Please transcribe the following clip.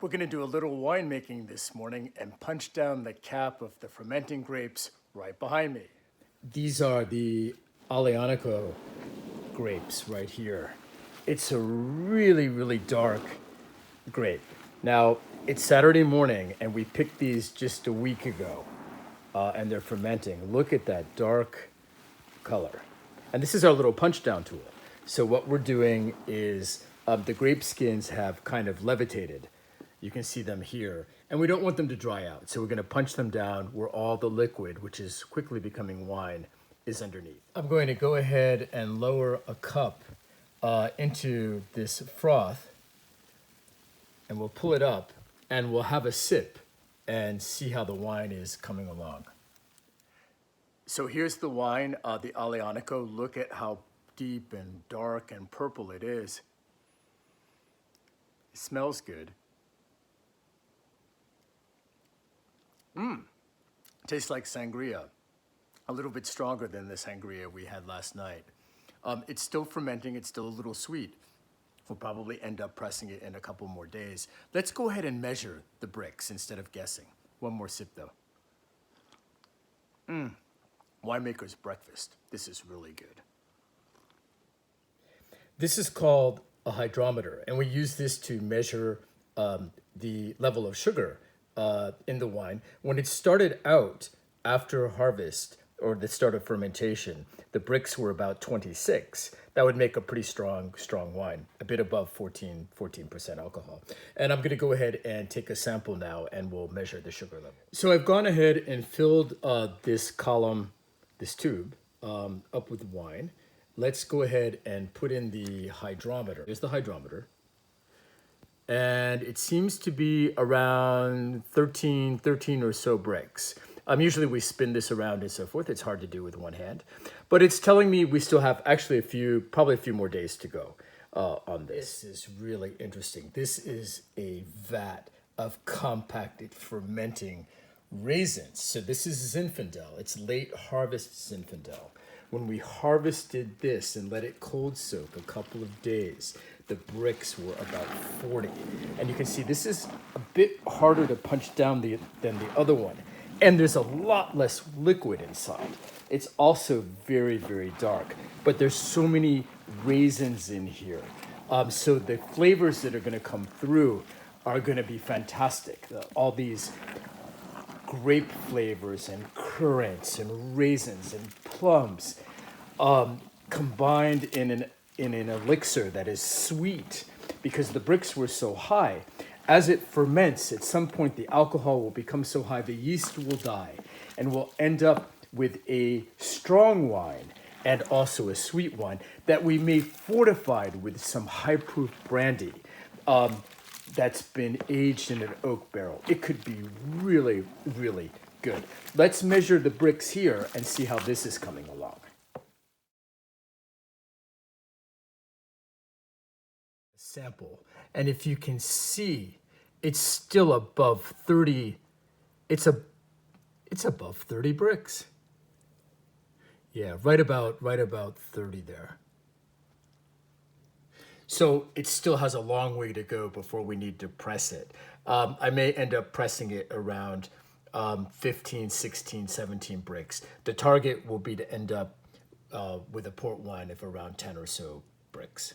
We're going to do a little winemaking this morning and punch down the cap of the fermenting grapes right behind me. These are the Aglianico grapes right here. It's a really, really dark grape. Now, it's Saturday morning and we picked these just a week ago and they're fermenting. Look at that dark color. And this is our little punch down tool. So what we're doing is the grape skins have kind of levitated. You can see them here, and we don't want them to dry out. So we're gonna punch them down where all the liquid, which is quickly becoming wine, is underneath. I'm going to go ahead and lower a cup into this froth, and we'll pull it up, and we'll have a sip and see how the wine is coming along. So here's the wine, the Aglianico. Look at how deep and dark and purple it is. It smells good. Tastes like sangria, a little bit stronger than the sangria we had last night. It's still fermenting, it's still a little sweet. We'll probably end up pressing it in a couple more days. Let's go ahead and measure the bricks instead of guessing. One more sip though. Winemaker's breakfast. This is really good. This is called a hydrometer, and we use this to measure the level of sugar in the wine. When it started out after harvest or the start of fermentation, the bricks were about 26. That would make a pretty strong wine, a bit above 14% alcohol. And I'm gonna go ahead and take a sample now and we'll measure the sugar level. So I've gone ahead and filled this column, this tube, up with wine. Let's go ahead and put in the hydrometer. Here's the hydrometer. And it seems to be around 13 or so bricks. Usually we spin this around and so forth. It's hard to do with one hand, but it's telling me we still have actually probably a few more days to go on this. This is really interesting. This is a vat of compacted fermenting raisins. So this is Zinfandel. It's late harvest Zinfandel. When we harvested this and let it cold soak a couple of days, the bricks were about 40. And you can see this is a bit harder to punch down than the other one. And there's a lot less liquid inside. It's also very, very dark, but there's so many raisins in here. So the flavors that are gonna come through are gonna be fantastic. All these grape flavors and currants and raisins and plums combined in an elixir that is sweet because the bricks were so high. As it ferments, at some point the alcohol will become so high the yeast will die and we'll end up with a strong wine and also a sweet wine that we may fortified with some high proof brandy that's been aged in an oak barrel. It could be really, really good. Let's measure the bricks here and see how this is coming along. Sample, and if you can see, it's still above 30. It's above 30 bricks. Yeah, right about 30 there. So it still has a long way to go before we need to press it. I may end up pressing it around 15, 16, 17 bricks. The target will be to end up with a port wine of around 10 or so bricks.